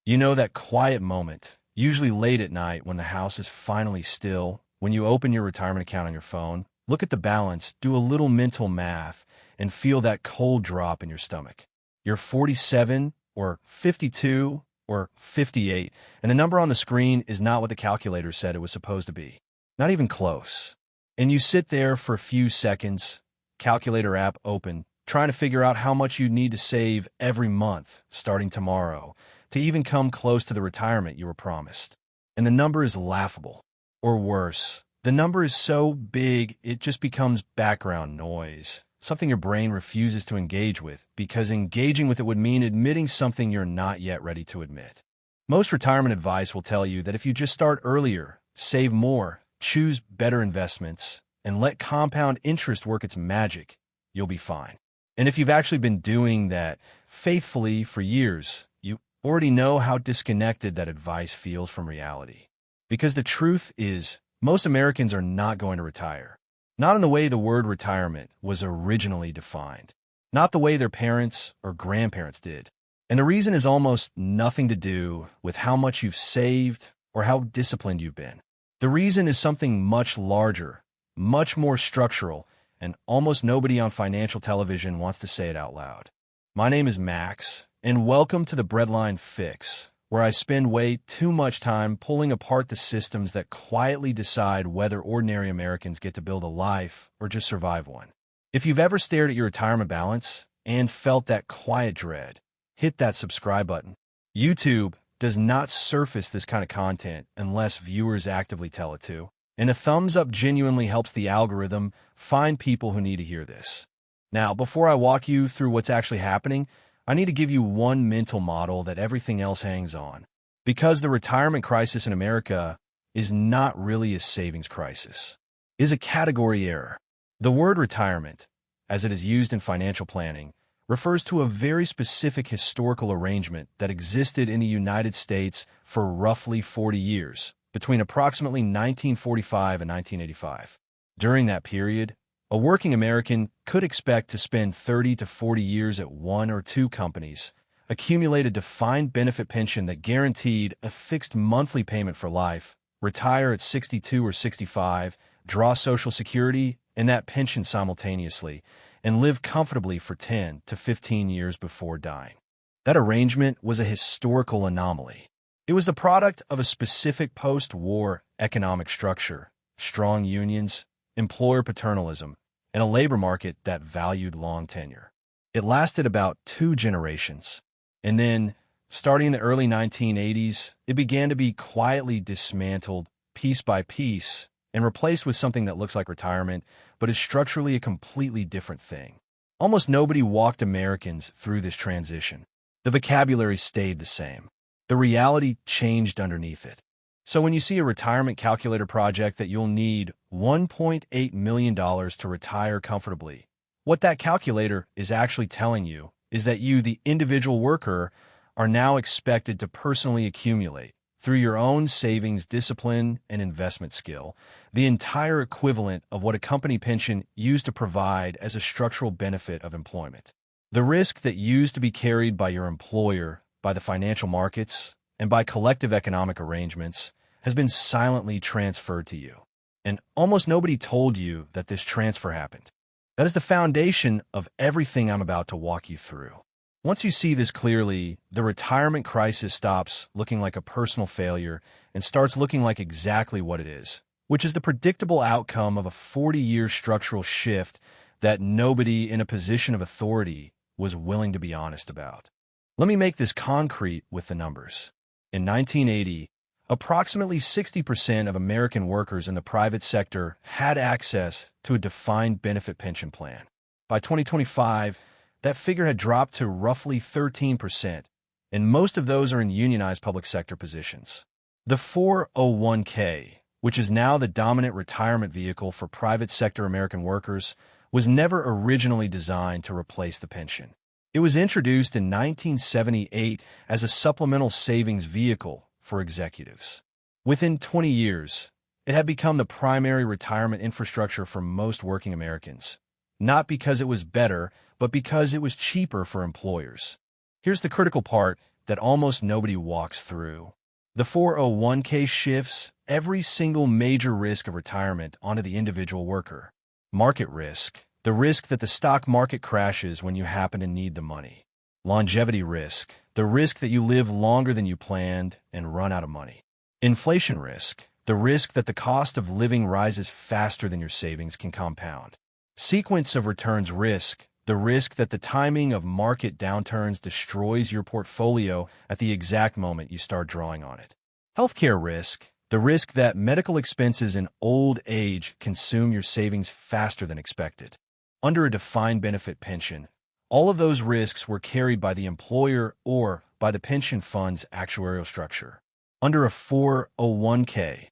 You know that quiet moment, usually late at night when the house is finally still, when you open your retirement account on your phone, look at the balance, do a little mental math, and feel that cold drop in your stomach. You're 47 or 52 or 58, and the number on the screen is not what the calculator said it was supposed to be. Not even close. And you sit there for a few seconds, calculator app open, trying to figure out how much you need to save every month, starting tomorrow, to even come close to the retirement you were promised. And the number is laughable. Or worse, the number is so big it just becomes background noise, something your brain refuses to engage with, because engaging with it would mean admitting something you're not yet ready to admit. Most retirement advice will tell you that if you just start earlier, save more, choose better investments, and let compound interest work its magic, you'll be fine. And if you've actually been doing that faithfully for years, you already know how disconnected that advice feels from reality. Because the truth is, most Americans are not going to retire. Not in the way the word retirement was originally defined. Not the way their parents or grandparents did. And the reason is almost nothing to do with how much you've saved or how disciplined you've been. The reason is something much larger, much more structural, and almost nobody on financial television wants to say it out loud. My name is Max, and welcome to the Breadline Fix, where I spend way too much time pulling apart the systems that quietly decide whether ordinary Americans get to build a life or just survive one. If you've ever stared at your retirement balance and felt that quiet dread, hit that subscribe button. YouTube does not surface this kind of content unless viewers actively tell it to. And a thumbs up genuinely helps the algorithm find people who need to hear this. Now, before I walk you through what's actually happening, I need to give you one mental model that everything else hangs on. Because the retirement crisis in America is not really a savings crisis. It is a category error. The word retirement, as it is used in financial planning, refers to a very specific historical arrangement that existed in the United States for roughly 40 years, between approximately 1945 and 1985. During that period, a working American could expect to spend 30 to 40 years at one or two companies, accumulate a defined benefit pension that guaranteed a fixed monthly payment for life, retire at 62 or 65, draw Social Security and that pension simultaneously, and live comfortably for 10 to 15 years before dying. That arrangement was a historical anomaly. It was the product of a specific post-war economic structure, strong unions, employer paternalism, and a labor market that valued long tenure. It lasted about 2 generations. And then, starting in the early 1980s, it began to be quietly dismantled piece by piece and replaced with something that looks like retirement, but is structurally a completely different thing. Almost nobody walked Americans through this transition. The vocabulary stayed the same. The reality changed underneath it. So when you see a retirement calculator project that you'll need $1.8 million to retire comfortably, what that calculator is actually telling you is that you, the individual worker, are now expected to personally accumulate, through your own savings discipline and investment skill, the entire equivalent of what a company pension used to provide as a structural benefit of employment. The risk that used to be carried by your employer, by the financial markets, and by collective economic arrangements has been silently transferred to you. And almost nobody told you that this transfer happened. That is the foundation of everything I'm about to walk you through. Once you see this clearly, the retirement crisis stops looking like a personal failure and starts looking like exactly what it is, which is the predictable outcome of a 40-year structural shift that nobody in a position of authority was willing to be honest about. Let me make this concrete with the numbers. In 1980, approximately 60% of American workers in the private sector had access to a defined benefit pension plan. By 2025, that figure had dropped to roughly 13%, and most of those are in unionized public sector positions. The 401k, which is now the dominant retirement vehicle for private sector American workers, was never originally designed to replace the pension. It was introduced in 1978 as a supplemental savings vehicle for executives. Within 20 years, it had become the primary retirement infrastructure for most working Americans, not because it was better, but because it was cheaper for employers. Here's the critical part. that almost nobody walks through. The 401k shifts every single major risk of retirement onto the individual worker. Market risk, the risk that the stock market crashes when you happen to need the money. Longevity risk, the risk that you live longer than you planned and run out of money. Inflation risk, the risk that the cost of living rises faster than your savings can compound. Sequence of returns risk, the risk that the timing of market downturns destroys your portfolio at the exact moment you start drawing on it. Healthcare risk, the risk that medical expenses in old age consume your savings faster than expected. Under a defined benefit pension, all of those risks were carried by the employer or by the pension fund's actuarial structure. Under a 401k,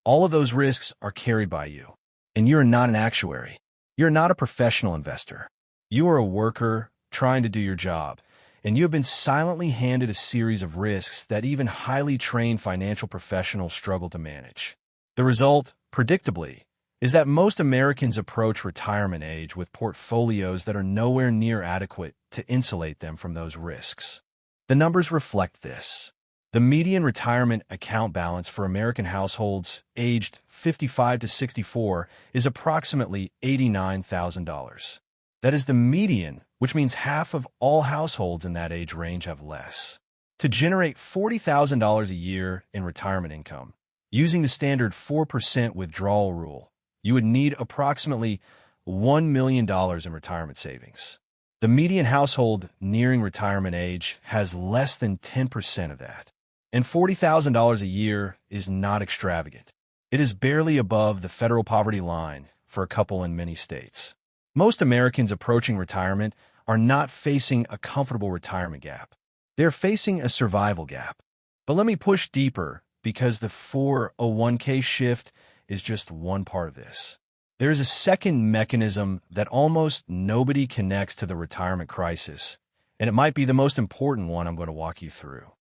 all of those risks are carried by you. And you're not an actuary. You're not a professional investor. You are a worker trying to do your job, and you have been silently handed a series of risks that even highly trained financial professionals struggle to manage. The result, predictably, is that most Americans approach retirement age with portfolios that are nowhere near adequate to insulate them from those risks. The numbers reflect this. The median retirement account balance for American households aged 55 to 64 is approximately $89,000. That is the median, which means half of all households in that age range have less. To generate $40,000 a year in retirement income, using the standard 4% withdrawal rule, you would need approximately $1 million in retirement savings. The median household nearing retirement age has less than 10% of that. And $40,000 a year is not extravagant. It is barely above the federal poverty line for a couple in many states. Most Americans approaching retirement are not facing a comfortable retirement gap. They're facing a survival gap. But let me push deeper because the 401k shift is just one part of this. There is a second mechanism that almost nobody connects to the retirement crisis, and it might be the most important one I'm going to walk you through.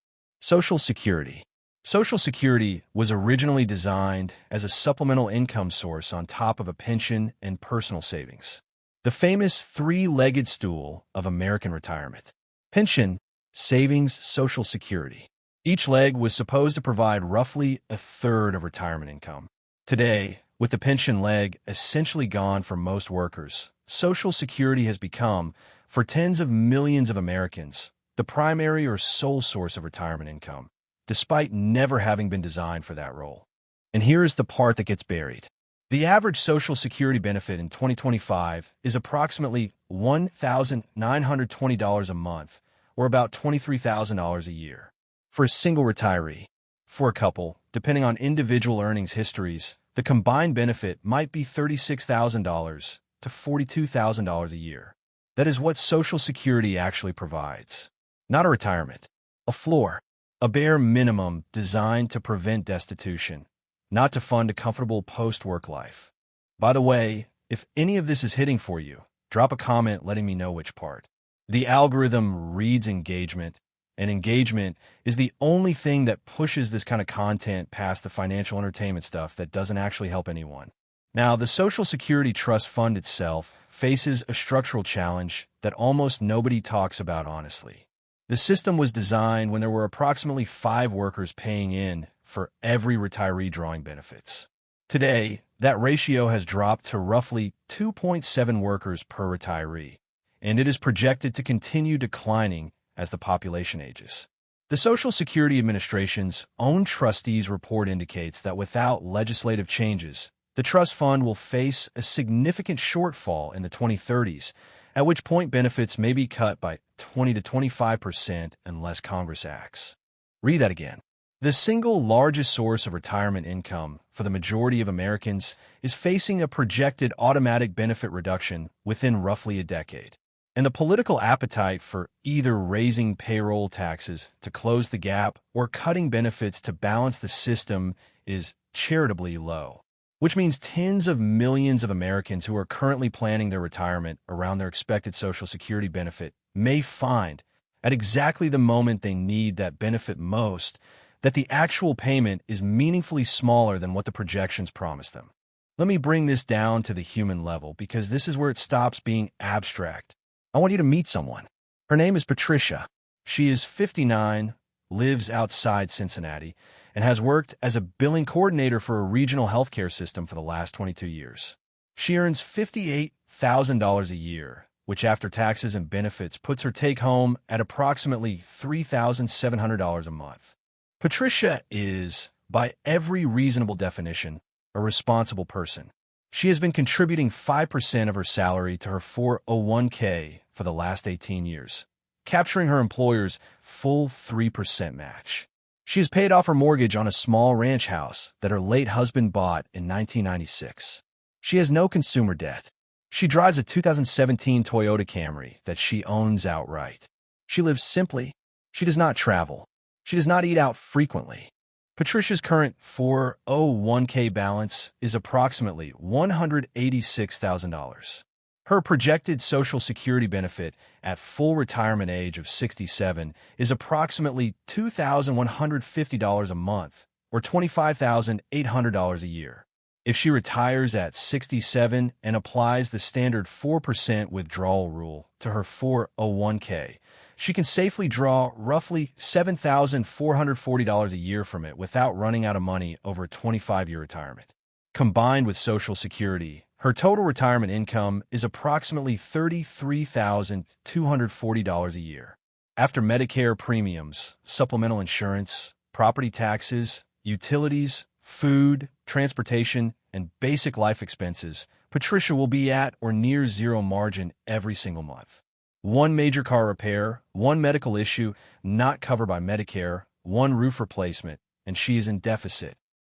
Social Security. Social Security was originally designed as a supplemental income source on top of a pension and personal savings. The famous three-legged stool of American retirement. Pension, savings, Social Security. Each leg was supposed to provide roughly a third of retirement income. Today, with the pension leg essentially gone for most workers, Social Security has become, for tens of millions of Americans, the primary or sole source of retirement income, despite never having been designed for that role. And here is the part that gets buried. The average Social Security benefit in 2025 is approximately $1,920 a month, or about $23,000 a year. For a single retiree, for a couple, depending on individual earnings histories, the combined benefit might be $36,000 to $42,000 a year. That is what Social Security actually provides. Not a retirement, a floor, a bare minimum designed to prevent destitution, not to fund a comfortable post-work life. By the way, if any of this is hitting for you, drop a comment letting me know which part. The algorithm reads engagement, and engagement is the only thing that pushes this kind of content past the financial entertainment stuff that doesn't actually help anyone. Now, the Social Security Trust Fund itself faces a structural challenge that almost nobody talks about honestly. The system was designed when there were approximately 5 workers paying in for every retiree drawing benefits. Today, that ratio has dropped to roughly 2.7 workers per retiree, and it is projected to continue declining as the population ages. The Social Security Administration's own trustees report indicates that without legislative changes, the trust fund will face a significant shortfall in the 2030s, at which point benefits may be cut by 20 to 25% unless Congress acts. Read that again. The single largest source of retirement income for the majority of Americans is facing a projected automatic benefit reduction within roughly a decade. And the political appetite for either raising payroll taxes to close the gap or cutting benefits to balance the system is charitably low, which means tens of millions of Americans who are currently planning their retirement around their expected Social Security benefit may find, at exactly the moment they need that benefit most, that the actual payment is meaningfully smaller than what the projections promise them. Let me bring this down to the human level because this is where it stops being abstract. I want you to meet someone. Her name is Patricia. She is 59, lives outside Cincinnati, and has worked as a billing coordinator for a regional healthcare system for the last 22 years. She earns $58,000 a year, which after taxes and benefits puts her take-home at approximately $3,700 a month. Patricia is, by every reasonable definition, a responsible person. She has been contributing 5% of her salary to her 401k for the last 18 years, capturing her employer's full 3% match. She has paid off her mortgage on a small ranch house that her late husband bought in 1996. She has no consumer debt. She drives a 2017 Toyota Camry that she owns outright. She lives simply. She does not travel. She does not eat out frequently. Patricia's current 401k balance is approximately $186,000. Her projected Social Security benefit at full retirement age of 67 is approximately $2,150 a month, or $25,800 a year. If she retires at 67 and applies the standard 4% withdrawal rule to her 401k, she can safely draw roughly $7,440 a year from it without running out of money over a 25-year retirement. Combined with Social Security, her total retirement income is approximately $33,240 a year. After Medicare premiums, supplemental insurance, property taxes, utilities, food, transportation, and basic life expenses, Patricia will be at or near zero margin every single month. One major car repair, one medical issue not covered by Medicare, one roof replacement, and she is in deficit.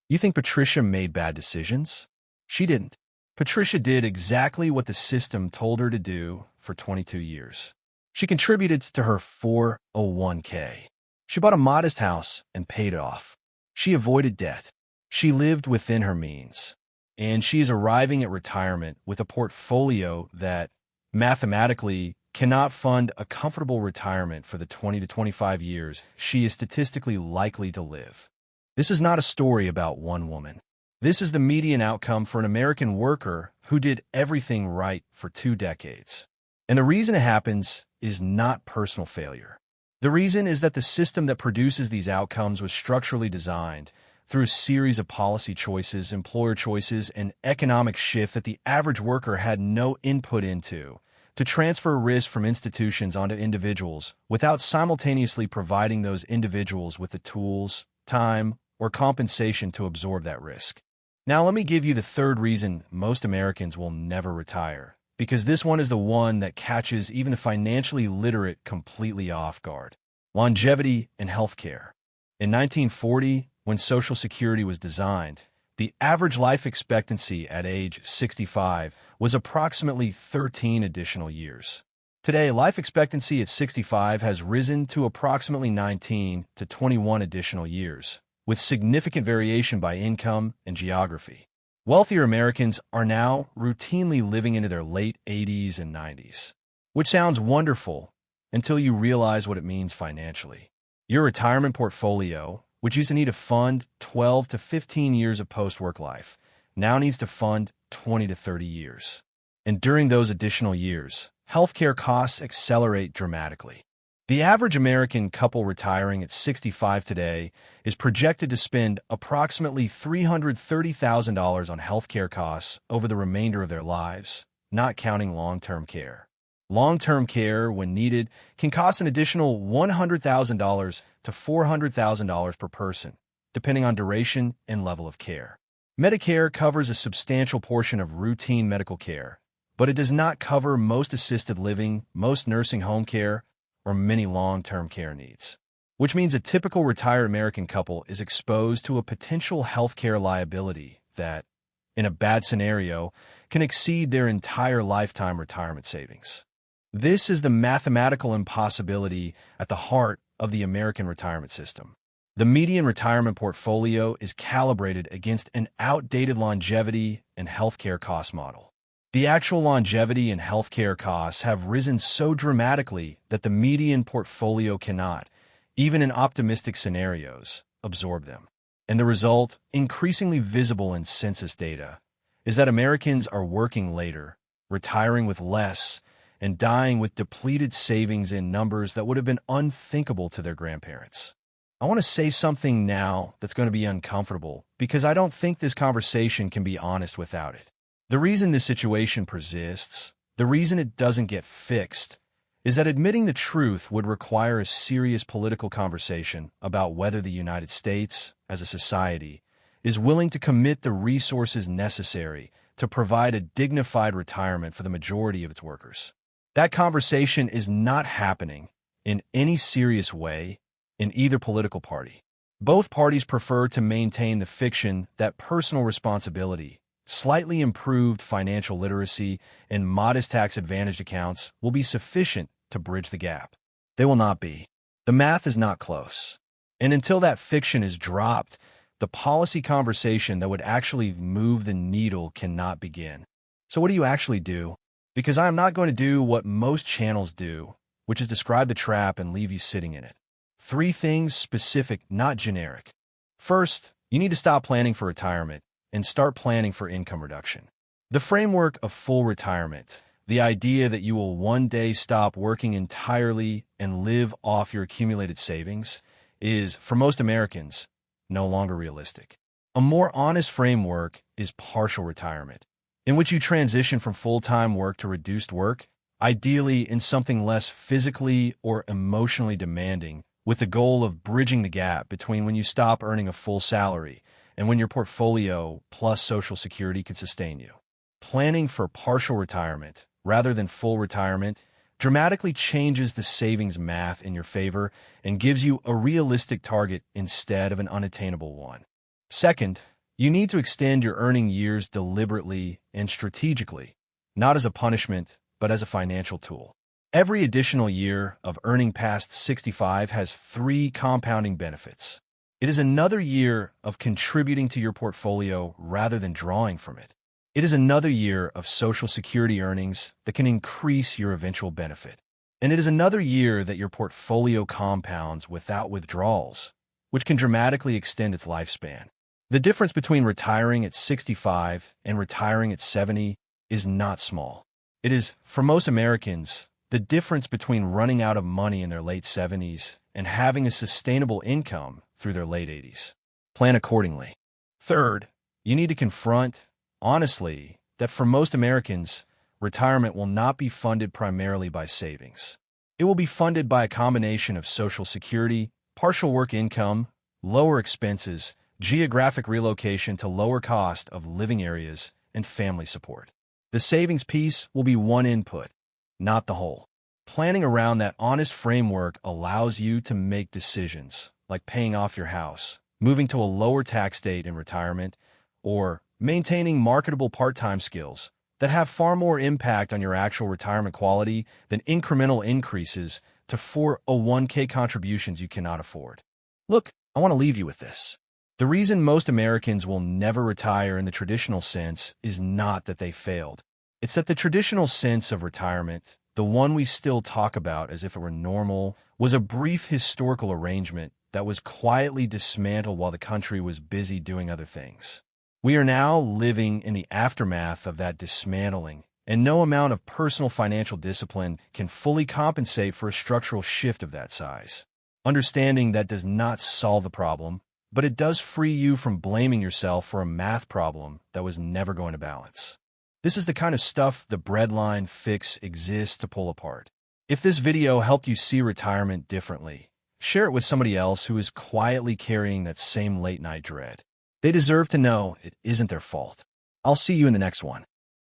You think Patricia made bad decisions? She didn't. Patricia did exactly what the system told her to do for 22 years. She contributed to her 401k. She bought a modest house and paid it off. She avoided debt. She lived within her means. And she is arriving at retirement with a portfolio that, mathematically, cannot fund a comfortable retirement for the 20 to 25 years she is statistically likely to live. This is not a story about one woman. This is the median outcome for an American worker who did everything right for 2 decades. And the reason it happens is not personal failure. The reason is that the system that produces these outcomes was structurally designed through a series of policy choices, employer choices, and economic shift that the average worker had no input into, to transfer risk from institutions onto individuals without simultaneously providing those individuals with the tools, time, or compensation to absorb that risk. Now, let me give you the third reason most Americans will never retire, because this one is the one that catches even the financially literate completely off guard. Longevity and healthcare. In 1940, when Social Security was designed, the average life expectancy at age 65 was approximately 13 additional years. Today, life expectancy at 65 has risen to approximately 19 to 21 additional years, with significant variation by income and geography. Wealthier Americans are now routinely living into their late 80s and 90s, which sounds wonderful until you realize what it means financially. Your retirement portfolio, which used to need to fund 12 to 15 years of post-work life, now needs to fund 20 to 30 years. And during those additional years, healthcare costs accelerate dramatically. The average American couple retiring at 65 today is projected to spend approximately $330,000 on healthcare costs over the remainder of their lives, not counting long-term care. Long-term care, when needed, can cost an additional $100,000 to $400,000 per person, depending on duration and level of care. Medicare covers a substantial portion of routine medical care, but it does not cover most assisted living, most nursing home care, or many long-term care needs, which means a typical retired American couple is exposed to a potential healthcare liability that, in a bad scenario, can exceed their entire lifetime retirement savings. This is the mathematical impossibility at the heart of the American retirement system. The median retirement portfolio is calibrated against an outdated longevity and healthcare cost model. The actual longevity and healthcare costs have risen so dramatically that the median portfolio cannot, even in optimistic scenarios, absorb them. And the result, increasingly visible in census data, is that Americans are working later, retiring with less, and dying with depleted savings in numbers that would have been unthinkable to their grandparents. I want to say something now that's going to be uncomfortable because I don't think this conversation can be honest without it. The reason this situation persists, the reason it doesn't get fixed, is that admitting the truth would require a serious political conversation about whether the United States, as a society, is willing to commit the resources necessary to provide a dignified retirement for the majority of its workers. That conversation is not happening in any serious way in either political party. Both parties prefer to maintain the fiction that personal responsibility, slightly improved financial literacy, and modest tax-advantaged accounts will be sufficient to bridge the gap. They will not be. The math is not close. And until that fiction is dropped, the policy conversation that would actually move the needle cannot begin. So what do you actually do? Because I am not going to do what most channels do, which is describe the trap and leave you sitting in it. 3 things specific, not generic. First, you need to stop planning for retirement and start planning for income reduction. The framework of full retirement, the idea that you will one day stop working entirely and live off your accumulated savings, is, for most Americans, no longer realistic. A more honest framework is partial retirement, in which you transition from full-time work to reduced work, ideally in something less physically or emotionally demanding, with the goal of bridging the gap between when you stop earning a full salary and when your portfolio plus Social Security can sustain you. Planning for partial retirement, rather than full retirement, dramatically changes the savings math in your favor and gives you a realistic target instead of an unattainable one. Second, you need to extend your earning years deliberately and strategically, not as a punishment, but as a financial tool. Every additional year of earning past 65 has 3 compounding benefits. It is another year of contributing to your portfolio rather than drawing from it. It is another year of Social Security earnings that can increase your eventual benefit. And it is another year that your portfolio compounds without withdrawals, which can dramatically extend its lifespan. The difference between retiring at 65 and retiring at 70 is not small. It is, for most Americans, the difference between running out of money in their late 70s and having a sustainable income through their late 80s. Plan accordingly. Third, you need to confront, honestly, that for most Americans, retirement will not be funded primarily by savings. It will be funded by a combination of Social Security, partial work income, lower expenses, geographic relocation to lower cost of living areas, and family support. The savings piece will be one input, not the whole. Planning around that honest framework allows you to make decisions like paying off your house, moving to a lower tax state in retirement, or maintaining marketable part-time skills that have far more impact on your actual retirement quality than incremental increases to 401k contributions you cannot afford. Look, I want to leave you with this. The reason most Americans will never retire in the traditional sense is not that they failed. It's that the traditional sense of retirement, the one we still talk about as if it were normal, was a brief historical arrangement that was quietly dismantled while the country was busy doing other things. We are now living in the aftermath of that dismantling, and no amount of personal financial discipline can fully compensate for a structural shift of that size. Understanding that does not solve the problem, but it does free you from blaming yourself for a math problem that was never going to balance. This is the kind of stuff the Breadline fix exists to pull apart. If this video helped you see retirement differently, share it with somebody else who is quietly carrying that same late-night dread. They deserve to know it isn't their fault. I'll see you in the next one.